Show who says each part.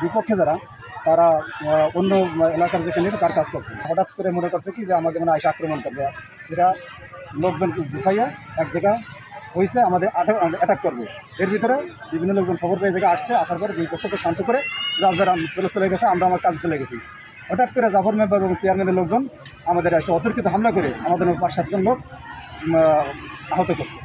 Speaker 1: বিপক্ষে যারা তারা অন্য এলাকার যে ক্যান্ডিডেট তার কাজ করছে, হঠাৎ করে মনে করছে কি যে আমাদের মানে আইসা আক্রমণ করবে, এরা লোকজন গুছাইয়া এক জায়গায় হয়েছে আমাদের অ্যাটাক করবে। এর ভিতরে বিভিন্ন লোকজন খবর পেয়ে জায়গায় আসছে, আসার পরে দুই পক্ষকে শান্ত করে যার যারা চলে গেছে, আমরা আমার কাজে চলে গেছি। হঠাৎ করে জাফর মেম্বার এবং চেয়ারম্যানের লোকজন আমাদের এসে অতর্কিত হামলা করে আমাদের 5-7 জন লোক আহত করছে।